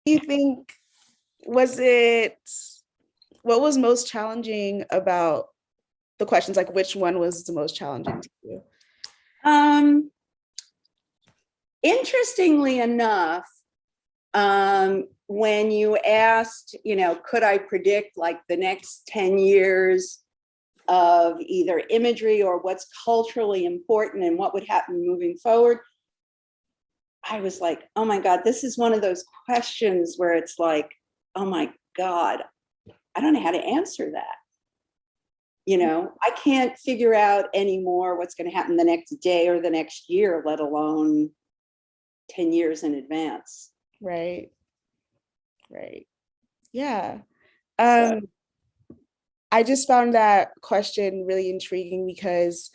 you think, was it, what was most challenging about the questions? Like, which one was the most challenging to you? Interestingly enough, when you asked, could I predict like the next 10 years of either imagery or what's culturally important and what would happen moving forward, I was like, oh my God, this is one of those questions where it's like, oh my God, I don't know how to answer that. I can't figure out anymore what's going to happen the next day or the next year, let alone 10 years in advance. Right. Yeah. So. I just found that question really intriguing because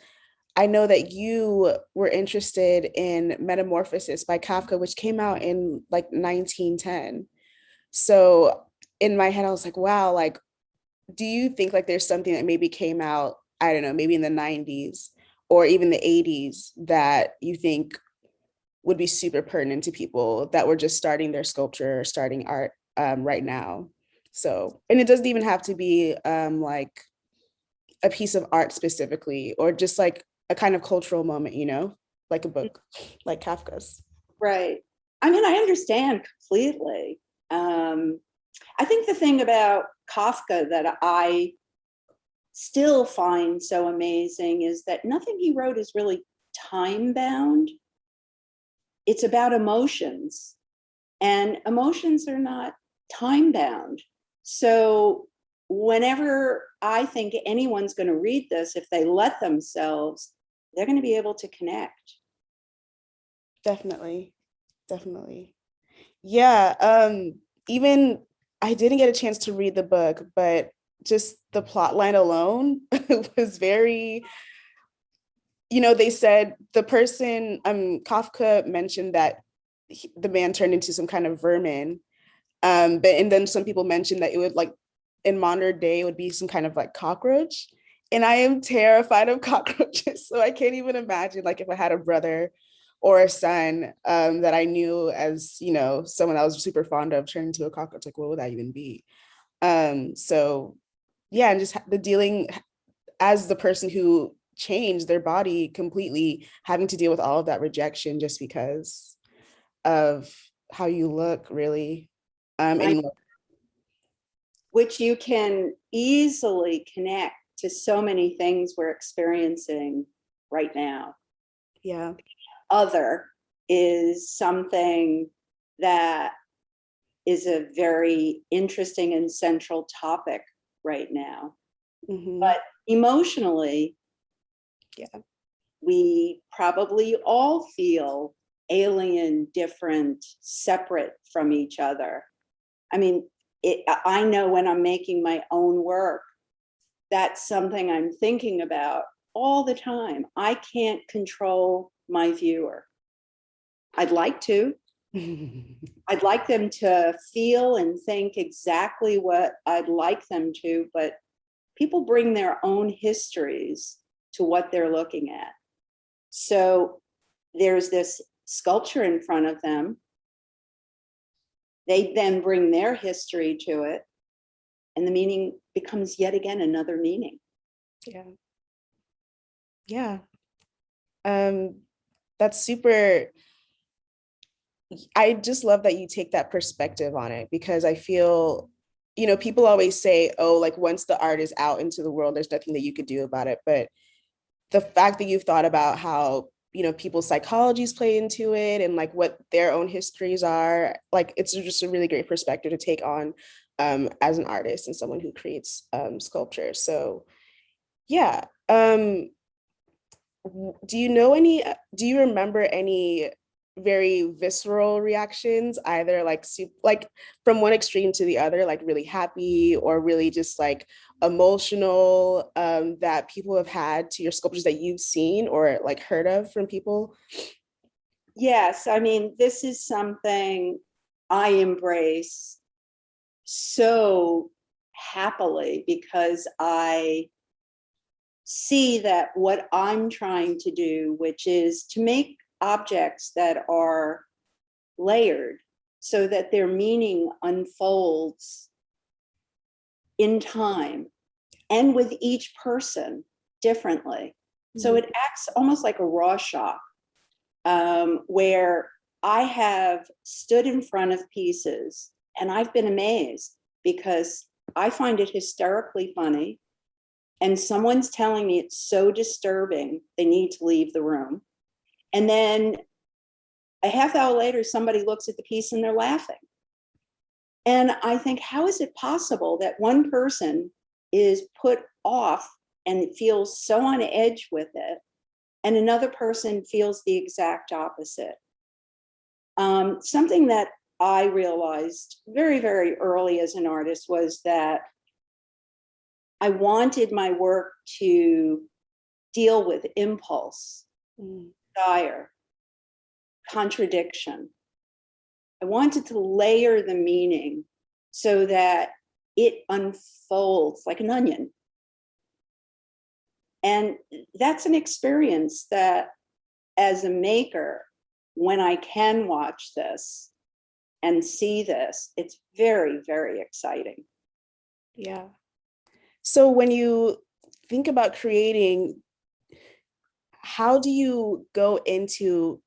I know that you were interested in Metamorphosis by Kafka, which came out in like 1910. So in my head, I was like, wow, like, do you think like there's something that maybe came out, I don't know, maybe in the 90s or even the 80s that you think would be super pertinent to people that were just starting their sculpture or starting art right now? So, and it doesn't even have to be like a piece of art specifically, or just like a kind of cultural moment, like a book like Kafka's. Right. I mean, I understand completely. I think the thing about Kafka that I still find so amazing is that nothing he wrote is really time bound. It's about emotions, and emotions are not time bound. So whenever I think anyone's going to read this, if they let themselves, they're going to be able to connect. Definitely. Yeah. Even I didn't get a chance to read the book, but just the plot line alone was very, they said the person, Kafka mentioned that the man turned into some kind of vermin. And then some people mentioned that it would, like, in modern day, it would be some kind of like cockroach. And I am terrified of cockroaches. So I can't even imagine like if I had a brother or a son that I knew as, someone I was super fond of turning into a cockroach, like what would that even be? So yeah, and just the dealing as the person who changed their body completely, having to deal with all of that rejection just because of how you look, really. Which you can easily connect to so many things we're experiencing right now. Yeah. Other is something that is a very interesting and central topic right now. Mm-hmm. But emotionally, yeah, we probably all feel alien, different, separate from each other. I mean, I know when I'm making my own work, that's something I'm thinking about all the time. I can't control my viewer. I'd like to. I'd like them to feel and think exactly what I'd like them to, but people bring their own histories to what they're looking at. So there's this sculpture in front of them. They then bring their history to it, and the meaning becomes yet again another meaning. Yeah. That's super. I just love that you take that perspective on it, because I feel, people always say, oh, like once the art is out into the world, there's nothing that you could do about it. But the fact that you've thought about how, people's psychologies play into it and like what their own histories are, like it's just a really great perspective to take on as an artist and someone who creates sculpture. So yeah. Do you remember any very visceral reactions, either like from one extreme to the other, like really happy or really just like emotional, that people have had to your sculptures that you've seen or like heard of from people? Yes, I mean, this is something I embrace so happily because I see that what I'm trying to do, which is to make objects that are layered. so that their meaning unfolds in time and with each person differently. So it acts almost like a Rorschach, where I have stood in front of pieces and I've been amazed because I find it hysterically funny. And someone's telling me it's so disturbing, they need to leave the room. And then a half hour later, somebody looks at the piece and they're laughing. And I think, how is it possible that one person is put off and feels so on edge with it, and another person feels the exact opposite? Something that I realized very, very early as an artist was that I wanted my work to deal with impulse, desire, contradiction. I wanted to layer the meaning so that it unfolds like an onion. And that's an experience that, as a maker, when I can watch this and see this, it's very, very exciting. Yeah. So when you think about creating, how do you go into,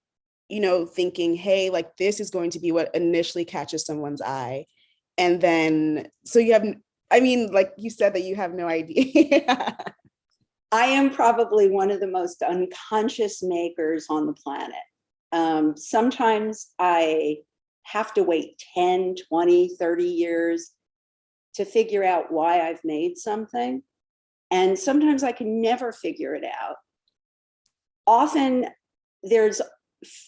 thinking, hey, like this is going to be what initially catches someone's eye? And then, so you have, like you said that you have no idea. I am probably one of the most unconscious makers on the planet. Sometimes I have to wait 10, 20, 30 years to figure out why I've made something. And sometimes I can never figure it out. Often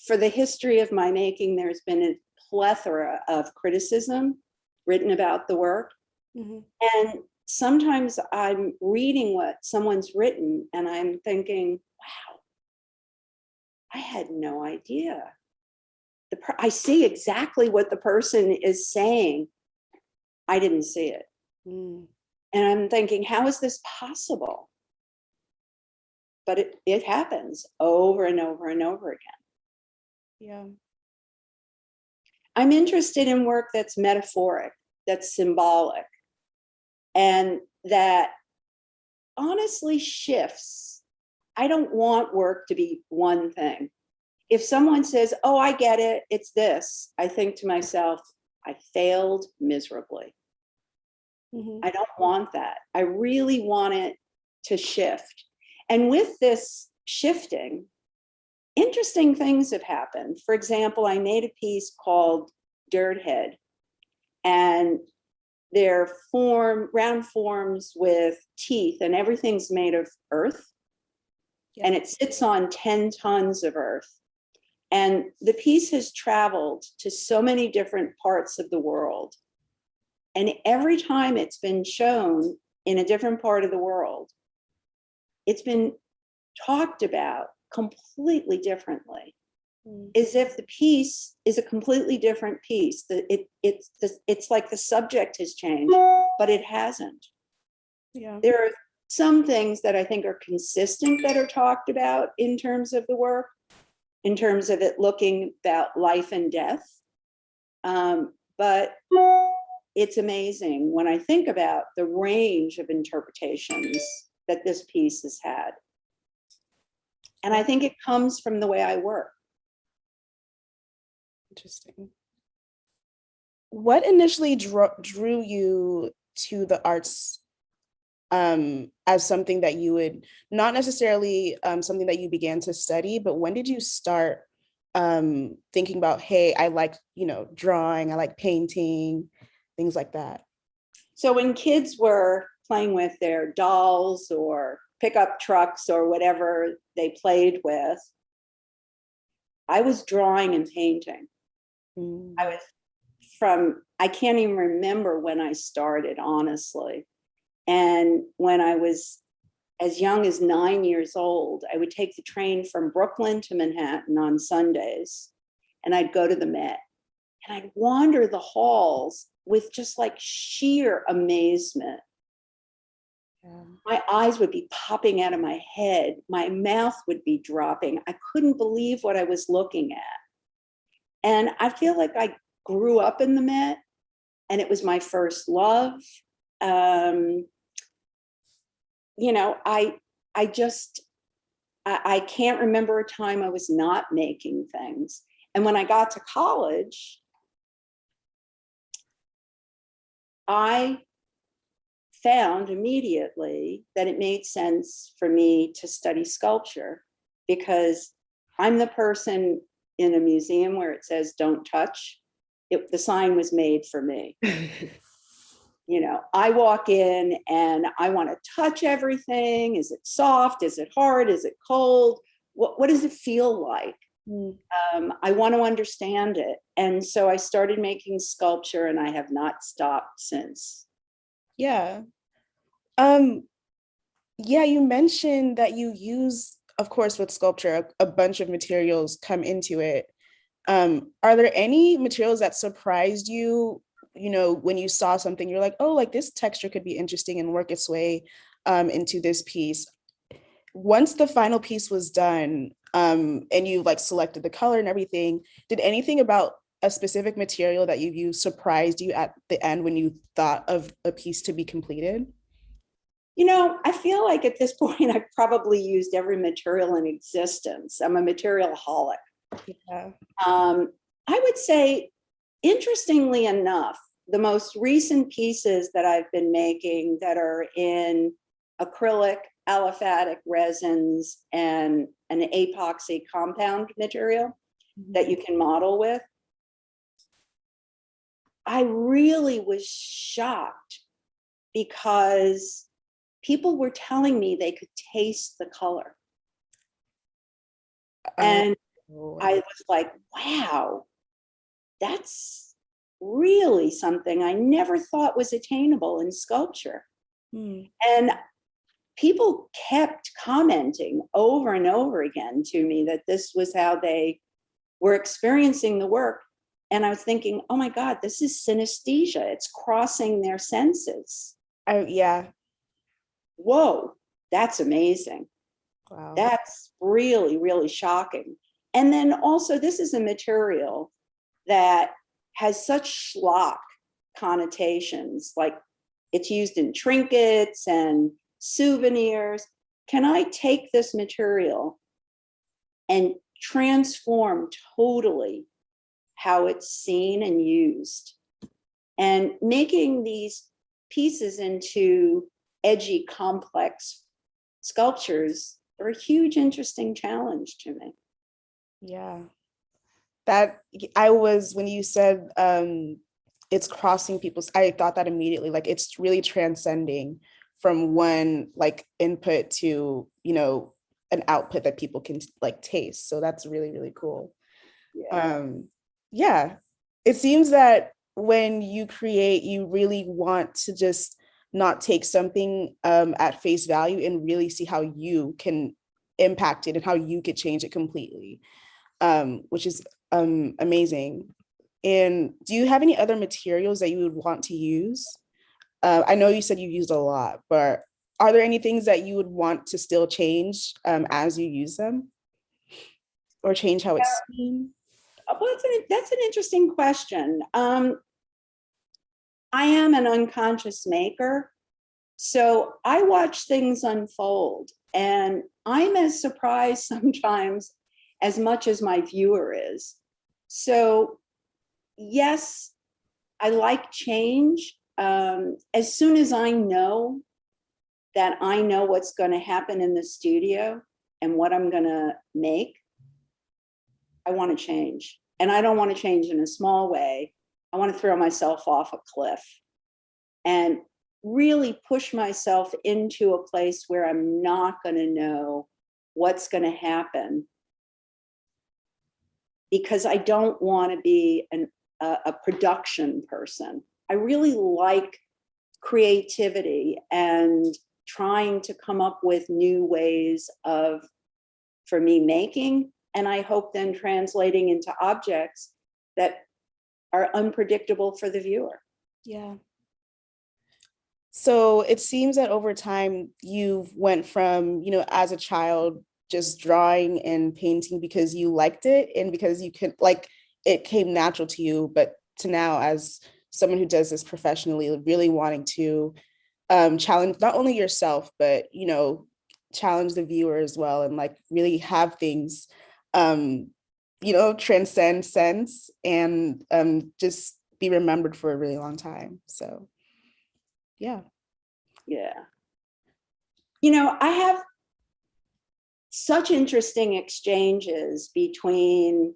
for the history of my making, there's been a plethora of criticism written about the work. Mm-hmm. And sometimes I'm reading what someone's written and I'm thinking, wow, I had no idea. I see exactly what the person is saying. I didn't see it. And I'm thinking, how is this possible? But it happens over and over and over again. Yeah. I'm interested in work that's metaphoric, that's symbolic, and that honestly shifts. I don't want work to be one thing. If someone says, oh, I get it, it's this, I think to myself, I failed miserably. Mm-hmm. I don't want that. I really want it to shift. And with this shifting, interesting things have happened. For example, I made a piece called Dirthead, and they're round forms with teeth, and everything's made of earth. Yeah. And it sits on 10 tons of earth. And the piece has traveled to so many different parts of the world. And every time it's been shown in a different part of the world, it's been talked about completely differently, as if the piece is a completely different piece. It's like the subject has changed, but it hasn't. Yeah. There are some things that I think are consistent that are talked about in terms of the work, in terms of it looking about life and death. But it's amazing when I think about the range of interpretations that this piece has had. And I think it comes from the way I work. Interesting. What initially drew you to the arts as something that you would, not necessarily something that you began to study, but when did you start thinking about, hey, I like, drawing, I like painting, things like that? So when kids were playing with their dolls or pickup trucks or whatever they played with, I was drawing and painting. I can't even remember when I started, honestly. And when I was as young as 9 years old, I would take the train from Brooklyn to Manhattan on Sundays, and I'd go to the Met, and I'd wander the halls with just like sheer amazement. Yeah. My eyes would be popping out of my head. My mouth would be dropping. I couldn't believe what I was looking at. And I feel like I grew up in the Met, and it was my first love. You know, I can't remember a time I was not making things. And when I got to college, I found immediately that it made sense for me to study sculpture, because I'm the person in a museum where it says don't touch. The sign was made for me. You know, I walk in and I want to touch everything. Is it soft? Is it hard? Is it cold? What does it feel like? Mm. I want to understand it. And so I started making sculpture, and I have not stopped since. Yeah. Yeah, you mentioned that you use, of course, with sculpture, a bunch of materials come into it. Are there any materials that surprised you, when you saw something, you're like, oh, like this texture could be interesting and work its way into this piece? Once the final piece was done, and you like selected the color and everything, did anything about a specific material that you used surprised you at the end when you thought of a piece to be completed? You know, I feel like at this point, I've probably used every material in existence. I'm a material holic. Yeah. I would say, interestingly enough, the most recent pieces that I've been making that are in acrylic, aliphatic resins, and an epoxy compound material that you can model with, I really was shocked because people were telling me they could taste the color. And I was like, wow, that's really something I never thought was attainable in sculpture. And people kept commenting over and over again to me that this was how they were experiencing the work. And I was thinking, oh my God, this is synesthesia. It's crossing their senses. Yeah. Whoa, that's amazing. Wow. That's really, really shocking. And then also, this is a material that has such schlock connotations, like it's used in trinkets and souvenirs. Can I take this material and transform totally how it's seen and used? And making these pieces into edgy, complex sculptures are a huge, interesting challenge to me. Yeah. That I was, when you said it's crossing people's, I thought that immediately, like it's really transcending from one like input to, an output that people can like taste. So that's really, really cool. Yeah. Yeah. It seems that when you create, you really want to just not take something at face value and really see how you can impact it and how you could change it completely, which is amazing. And do you have any other materials that you would want to use? I know you said you used a lot, but are there any things that you would want to still change as you use them, or change how it's seen? Well, that's an interesting question. I am an unconscious maker, so I watch things unfold, and I'm as surprised sometimes as much as my viewer is. So, yes, I like change. As soon as I know that I know what's going to happen in the studio and what I'm going to make, I want to change. And I don't want to change in a small way. I want to throw myself off a cliff and really push myself into a place where I'm not going to know what's going to happen, because I don't want to be a production person. I really like creativity and trying to come up with new ways of, for me, making, and I hope then translating into objects that are unpredictable for the viewer. Yeah. So it seems that over time you've went from, as a child, just drawing and painting because you liked it and because you could like it came natural to you, but to now as someone who does this professionally, really wanting to challenge not only yourself, but, you know, challenge the viewer as well, and like really have things, you know, transcend sense and just be remembered for a really long time. So, yeah. Yeah. You know, I have such interesting exchanges between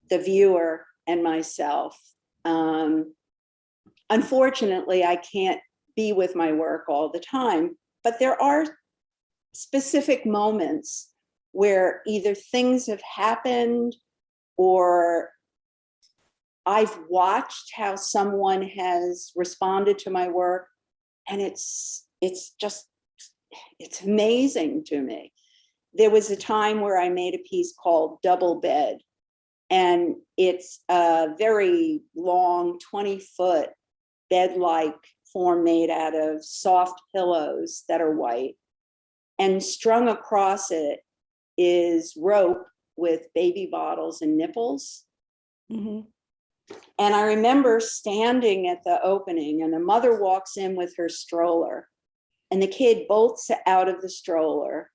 the viewer and myself. Unfortunately, I can't be with my work all the time, but there are specific moments where either things have happened or I've watched how someone has responded to my work, and it's amazing to me. There was a time where I made a piece called Double Bed, and it's a very long 20-foot bed-like form made out of soft pillows that are white, and strung across it is rope with baby bottles and nipples. Mm-hmm. And I remember standing at the opening, and a mother walks in with her stroller, and the kid bolts out of the stroller,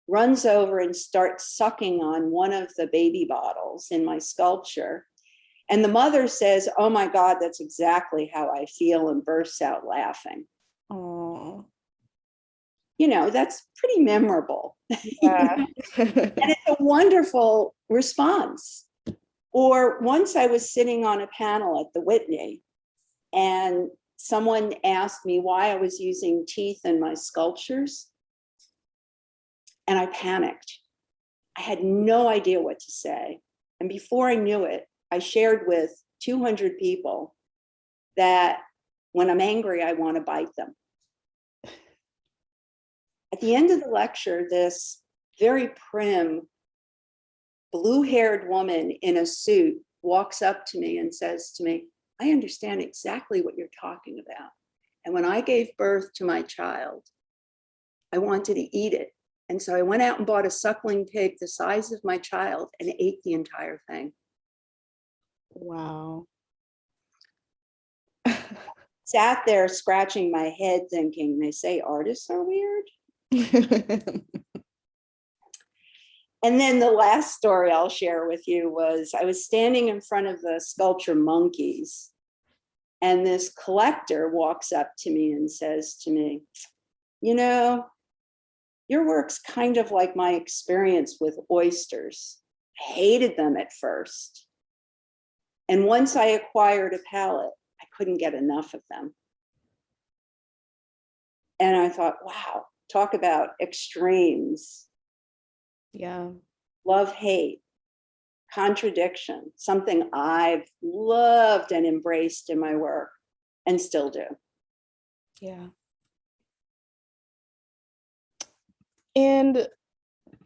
runs over and starts sucking on one of the baby bottles in my sculpture. And the mother says, "Oh my God, that's exactly how I feel," and bursts out laughing. Oh, You know, that's pretty memorable. yeah. And it's a wonderful response. Or once I was sitting on a panel at the Whitney, and someone asked me why I was using teeth in my sculptures, and I panicked. I had no idea what to say. And before I knew it, I shared with 200 people that when I'm angry, I want to bite them. At the end of the lecture, this very prim, blue-haired woman in a suit walks up to me and says to me, "I understand exactly what you're talking about. And when I gave birth to my child, I wanted to eat it. And so I went out and bought a suckling pig the size of my child and ate the entire thing." Wow. Sat there scratching my head thinking, they say artists are weird. And then the last story I'll share with you was I was standing in front of the sculpture monkeys, and this collector walks up to me and says to me, "You know, your work's kind of like my experience with oysters. I hated them at first. And once I acquired a palate, I couldn't get enough of them." And I thought, wow, talk about extremes. Yeah. Love, hate, contradiction, something I've loved and embraced in my work and still do. Yeah. And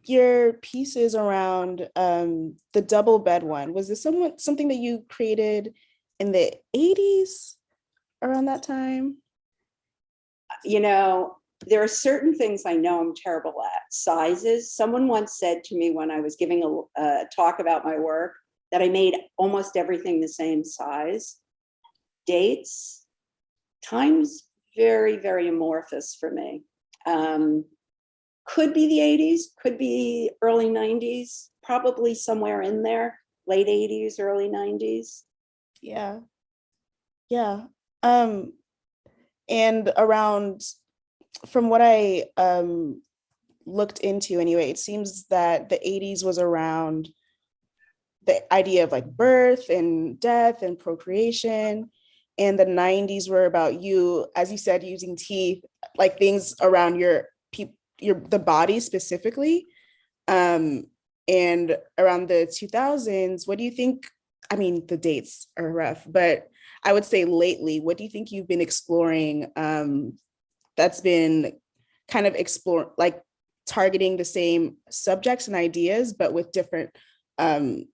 your pieces around the double bed one, was this something that you created in the 80s around that time? You know, there are certain things I know I'm terrible at. Sizes. Someone once said to me when I was giving a talk about my work that I made almost everything the same size. Dates. Time's very, very amorphous for me. Could be the 80s, could be early 90s, probably somewhere in there, late 80s, early 90s. Yeah. Yeah. And around, from what I looked into anyway, it seems that the 80s was around the idea of like birth and death and procreation. And the 90s were about you, as you said, using teeth, like things around the body specifically. And around the 2000s, what do you think? I mean, the dates are rough, but I would say lately, what do you think you've been exploring that's been kind of like targeting the same subjects and ideas, but with different, I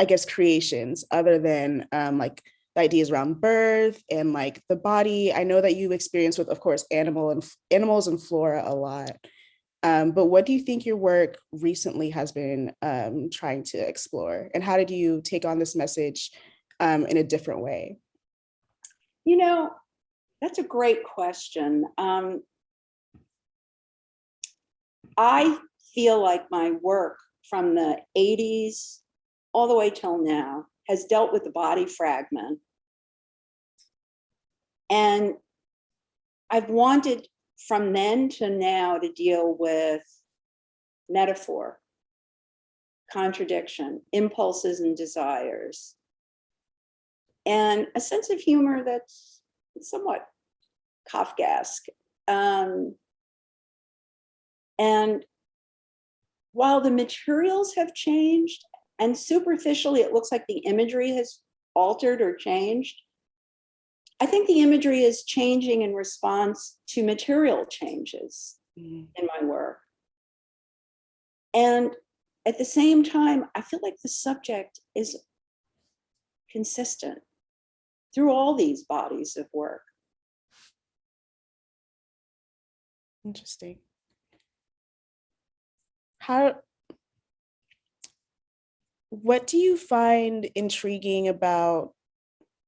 guess, creations other than like the ideas around birth and like the body? I know that you experience with, of course, animals and flora a lot. But what do you think your work recently has been trying to explore? And how did you take on this message in a different way? You know, that's a great question. I feel like my work from the 80s all the way till now has dealt with the body fragment. And I've wanted from then to now to deal with metaphor, contradiction, impulses and desires, and a sense of humor that's somewhat Kafkaesque. And while the materials have changed, and superficially it looks like the imagery has altered or changed, I think the imagery is changing in response to material changes in my work. And at the same time, I feel like the subject is consistent through all these bodies of work. Interesting. What do you find intriguing about,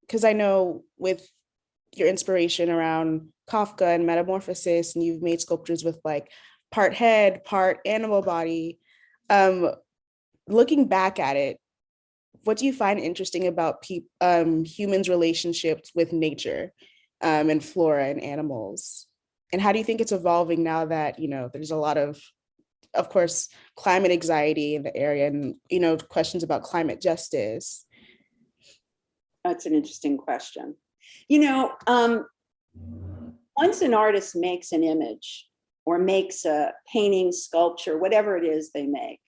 because I know with your inspiration around Kafka and metamorphosis, and you've made sculptures with like part head, part animal body. Looking back at it, what do you find interesting about humans' relationships with nature and flora and animals? And how do you think it's evolving now that, there's a lot of course, climate anxiety in the area and, questions about climate justice? That's an interesting question. Once an artist makes an image or makes a painting, sculpture, whatever it is they make,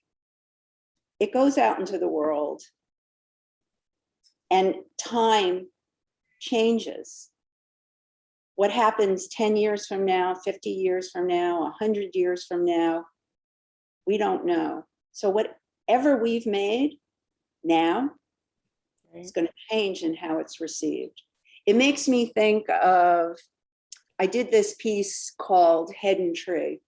it goes out into the world and time changes. What happens 10 years from now, 50 years from now, 100 years from now, we don't know. So whatever we've made now, it's going to change in how it's received. It makes me think of, I did this piece called Head and Tree.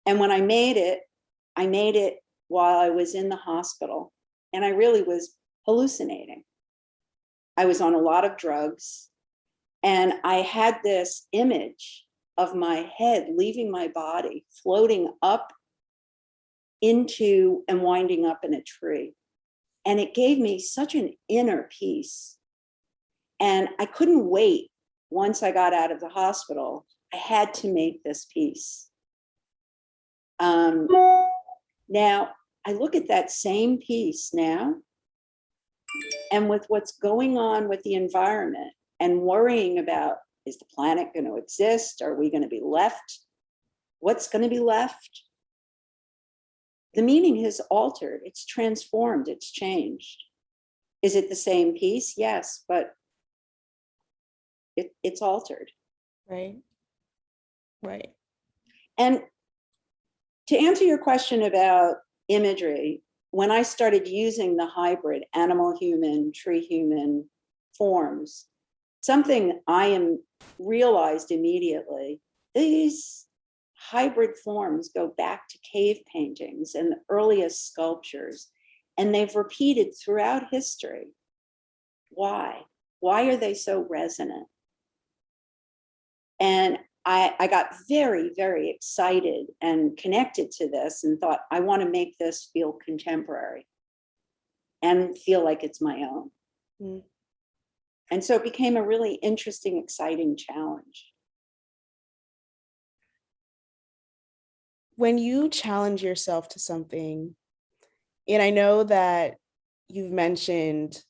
And when I made it while I was in the hospital, and I really was hallucinating. I was on a lot of drugs, and I had this image of my head leaving my body, floating up into and winding up in a tree. And it gave me such an inner peace. And I couldn't wait. Once I got out of the hospital, I had to make this piece. Now, I look at that same piece now, and with what's going on with the environment and worrying about, is the planet going to exist? Are we going to be left? What's going to be left? The meaning has altered. It's transformed. It's changed. Is it the same piece? Yes, but it's altered. Right. And to answer your question about imagery, when I started using the hybrid animal-human, tree-human forms, something I realized immediately, these hybrid forms go back to cave paintings and the earliest sculptures, and they've repeated throughout history. Why? Why are they so resonant? And I got very, very excited and connected to this and thought, I want to make this feel contemporary and feel like it's my own. Mm. And so it became a really interesting, exciting challenge. When you challenge yourself to something, and I know that you've mentioned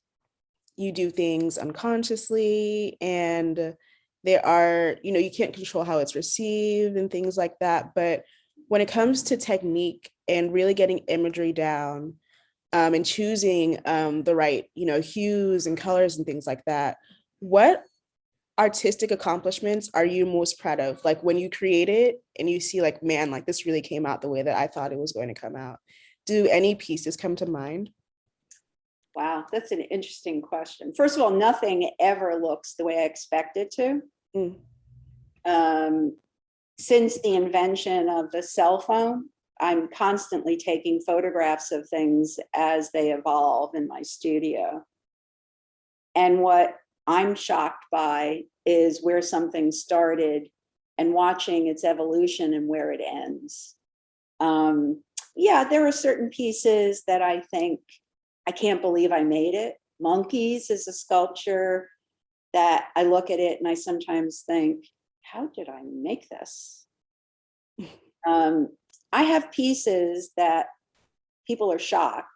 you do things unconsciously, and there are, you can't control how it's received and things like that. But when it comes to technique and really getting imagery down and choosing the right, hues and colors and things like that, what artistic accomplishments are you most proud of? Like when you create it and you see like, man, like this really came out the way that I thought it was going to come out. Do any pieces come to mind? Wow, that's an interesting question. First of all, nothing ever looks the way I expect it to. Since the invention of the cell phone, I'm constantly taking photographs of things as they evolve in my studio. And what I'm shocked by is where something started and watching its evolution and where it ends. Yeah, there are certain pieces that I think, I can't believe I made it. Monkeys is a sculpture that I look at it and I sometimes think, how did I make this? I have pieces that people are shocked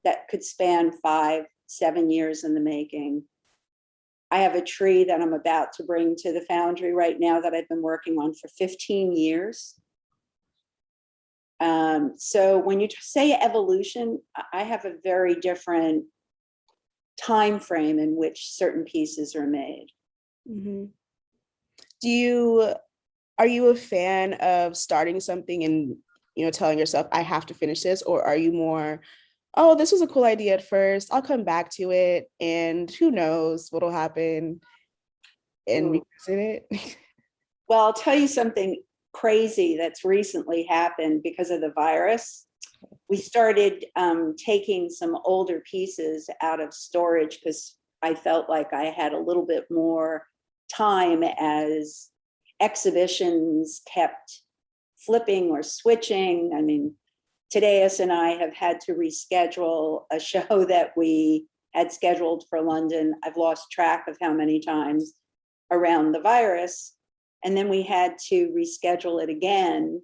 that could span 5-7 years in the making. I have a tree that I'm about to bring to the foundry right now that I've been working on for 15 years. So when you say evolution, I have a very different time frame in which certain pieces are made. Mm-hmm. Are you a fan of starting something and, telling yourself, I have to finish this? Or are you more, oh, this was a cool idea at first, I'll come back to it and who knows what'll happen, and revisit it? Well, I'll tell you something crazy that's recently happened because of the virus. We started taking some older pieces out of storage because I felt like I had a little bit more time as exhibitions kept flipping or switching. I mean, Tadeus and I have had to reschedule a show that we had scheduled for London. I've lost track of how many times around the virus. And then we had to reschedule it again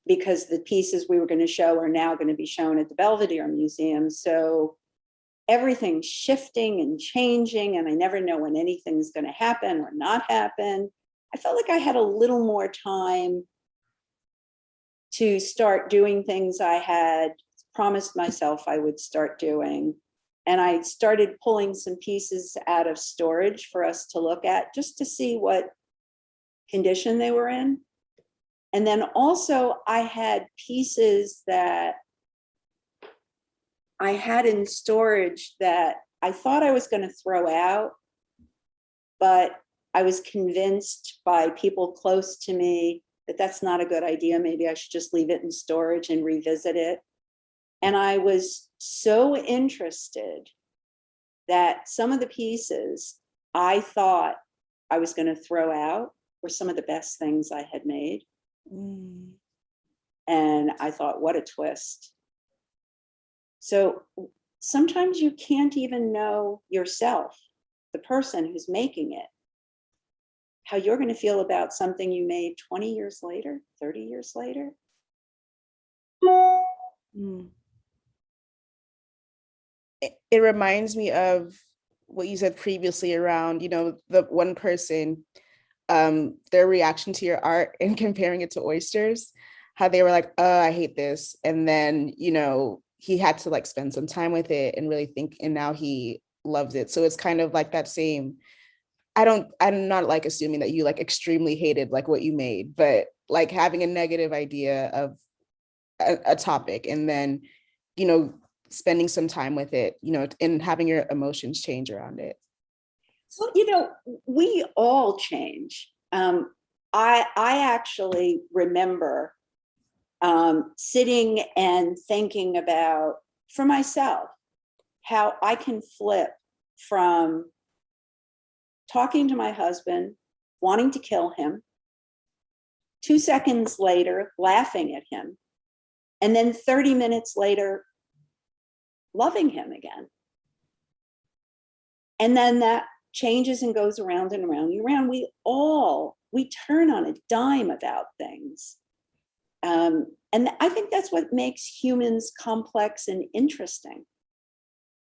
because the pieces we were going to show are now going to be shown at the Belvedere Museum. So everything's shifting and changing, and I never know when anything's going to happen or not happen. I felt like I had a little more time to start doing things I had promised myself I would start doing. And I started pulling some pieces out of storage for us to look at just to see what condition they were in. And then also I had pieces that I had in storage that I thought I was going to throw out, but I was convinced by people close to me that that's not a good idea. Maybe I should just leave it in storage and revisit it. And I was so interested that some of the pieces I thought I was going to throw out were some of the best things I had made. And I thought, what a twist. So sometimes you can't even know yourself, the person who's making it, how you're going to feel about something you made 20 years later, 30 years later. It reminds me of what you said previously around, the one person, their reaction to your art and comparing it to oysters, how they were like, I hate this. And then, he had to like spend some time with it and really think, and now he loves it. So it's kind of like that same, I'm not like assuming that you like extremely hated like what you made, but like having a negative idea of a topic and then, spending some time with it, and having your emotions change around it. Well, we all change. I actually remember sitting and thinking about, for myself, how I can flip from talking to my husband, wanting to kill him, 2 seconds later, laughing at him, and then 30 minutes later, loving him again. And then that changes and goes around and around and around. We turn on a dime about things. And I think that's what makes humans complex and interesting.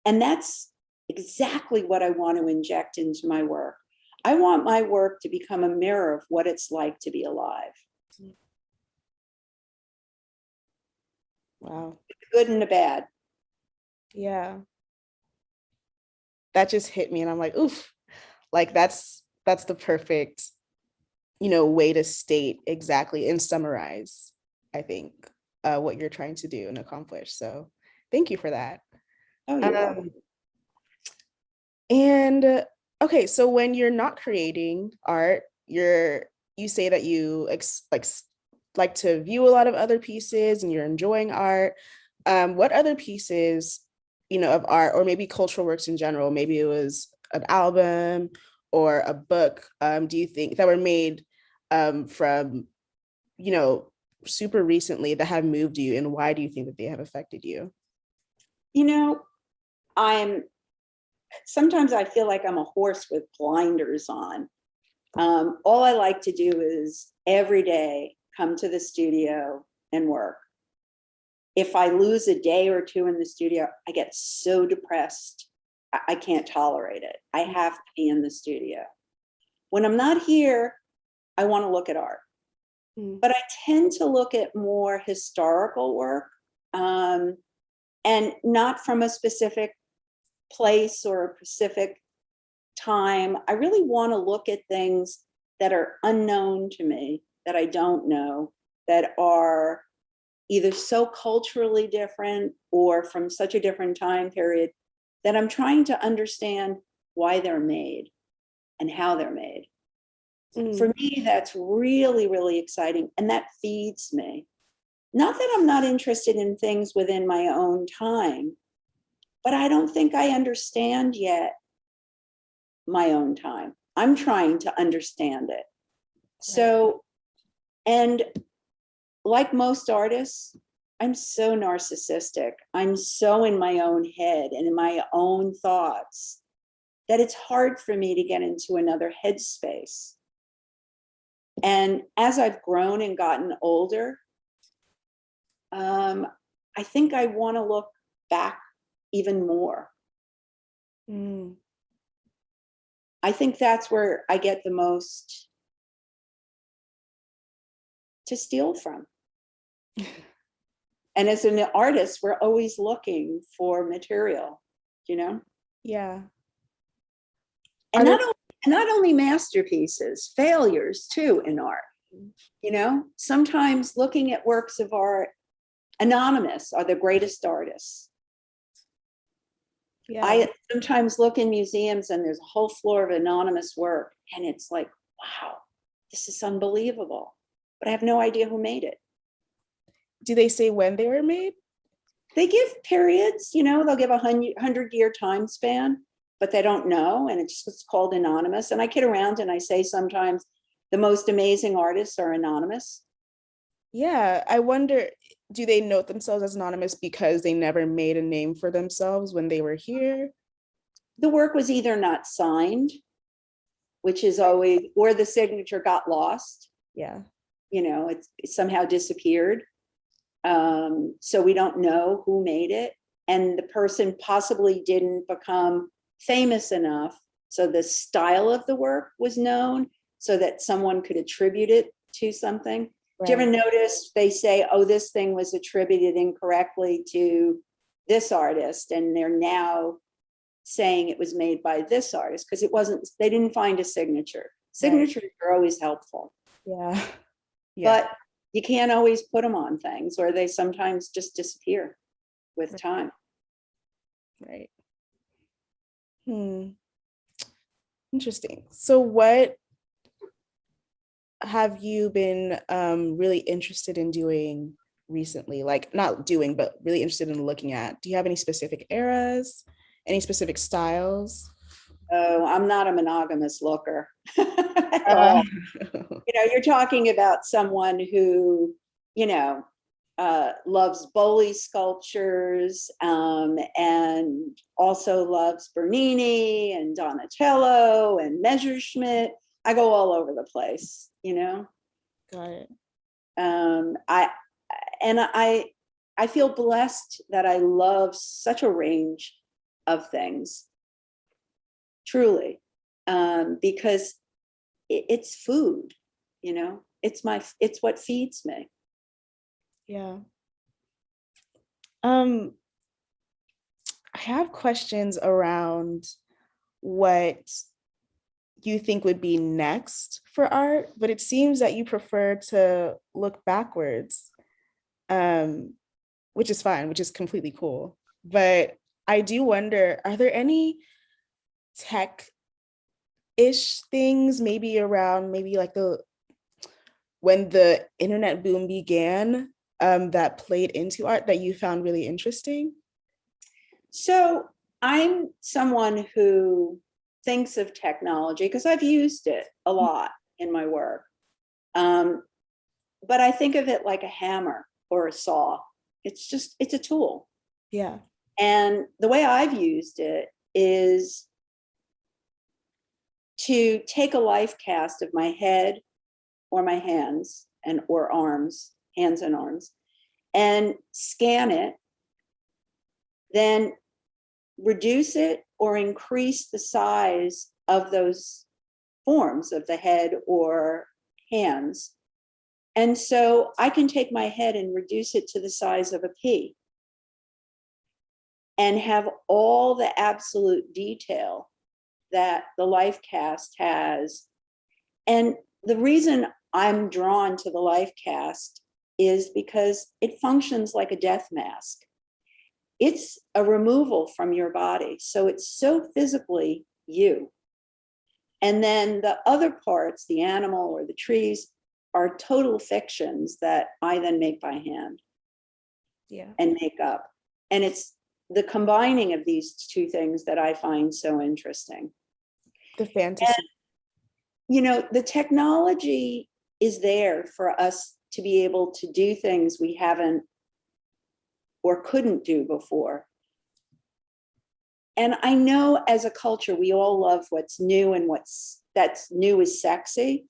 And that's exactly what I want to inject into my work. I want my work to become a mirror of what it's like to be alive. Wow. The good and the bad. Yeah. That just hit me and I'm like, oof, like that's the perfect, way to state exactly and summarize, I think, what you're trying to do and accomplish. So thank you for that. Oh, you're welcome. And okay, so when you're not creating art, you say that you like to view a lot of other pieces and you're enjoying art. What other pieces of art, or maybe cultural works in general, maybe it was an album or a book, do you think that were made from, super recently, that have moved you, and why do you think that they have affected you? You know, sometimes I feel like I'm a horse with blinders on. All I like to do is every day come to the studio and work. If I lose a day or two in the studio, I get so depressed. I can't tolerate it. I have to be in the studio. When I'm not here, I want to look at art. But I tend to look at more historical work, and not from a specific place or a specific time. I really want to look at things that are unknown to me, that I don't know, that are either so culturally different or from such a different time period that I'm trying to understand why they're made and how they're made. For me, that's really, really exciting. And that feeds me. Not that I'm not interested in things within my own time, but I don't think I understand yet my own time. I'm trying to understand it. So, and like most artists, I'm so narcissistic. I'm so in my own head and in my own thoughts that it's hard for me to get into another headspace. And as I've grown and gotten older, I think I want to look back even more. I think that's where I get the most to steal from. And as an artist, we're always looking for material, Yeah. And not only masterpieces, failures too in art. Sometimes looking at works of art, anonymous are the greatest artists. Yeah. I sometimes look in museums and there's a whole floor of anonymous work, and it's like, wow, this is unbelievable. But I have no idea who made it. Do they say when they were made? They give periods, they'll give 100-year time span, but they don't know. And it's called anonymous. And I kid around and I say sometimes the most amazing artists are anonymous. Yeah, I wonder, do they note themselves as anonymous because they never made a name for themselves when they were here? The work was either not signed, which is always, or the signature got lost. Yeah. It somehow disappeared. So we don't know who made it. And the person possibly didn't become famous enough so the style of the work was known so that someone could attribute it to something. Right. Do you ever notice they say, oh, this thing was attributed incorrectly to this artist, and they're now saying it was made by this artist because it wasn't, they didn't find a signature. Signatures are always helpful. Yeah. But you can't always put them on things, or they sometimes just disappear with time. Right. Interesting. So what have you been really interested in doing recently? Like not doing, but really interested in looking at. Do you have any specific eras, any specific styles? Oh, I'm not a monogamous looker at all. You're talking about someone who, loves Boli sculptures, and also loves Bernini and Donatello and Messerschmitt. I go all over the place, Got it. I feel blessed that I love such a range of things, truly, because it's food, it's what feeds me. Yeah. I have questions around what you think would be next for art, but it seems that you prefer to look backwards, which is fine, which is completely cool. But I do wonder, are there any tech-ish things, maybe around like when the internet boom began, that played into art that you found really interesting? So I'm someone who thinks of technology because I've used it a lot in my work. But I think of it like a hammer or a saw. It's a tool. Yeah. And the way I've used it is to take a life cast of my head or my hands and or arms, hands and arms, and scan it, then reduce it or increase the size of those forms of the head or hands. And so I can take my head and reduce it to the size of a pea and have all the absolute detail that the life cast has. And the reason I'm drawn to the life cast is because it functions like a death mask. It's a removal from your body. So it's so physically you. And then the other parts, the animal or the trees, are total fictions that I then make by hand. Yeah. And make up. And it's the combining of these two things that I find so interesting. The fantasy. And, the technology is there for us to be able to do things we haven't or couldn't do before. And I know as a culture, we all love what's new and that's new is sexy.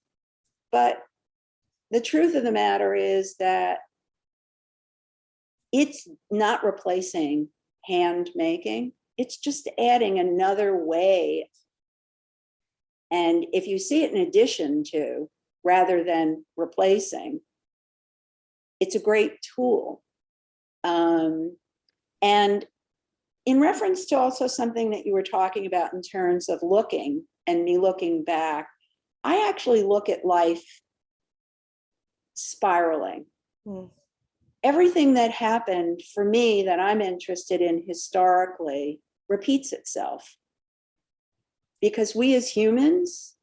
But the truth of the matter is that it's not replacing hand making. It's just adding another way. And if you see it in addition to, rather than replacing, it's a great tool. And in reference to also something that you were talking about in terms of looking and me looking back, I actually look at life spiraling. Everything that happened for me that I'm interested in historically repeats itself. Because we as humans,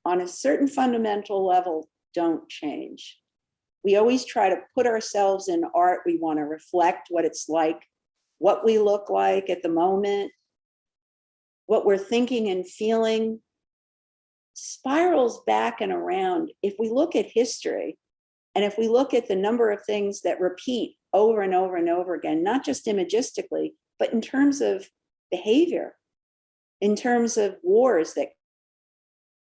on a certain fundamental level, don't change. We always try to put ourselves in art. We want to reflect what it's like, what we look like at the moment, what we're thinking and feeling spirals back and around. If we look at history, and if we look at the number of things that repeat over and over and over again, not just imagistically, but in terms of behavior, in terms of wars that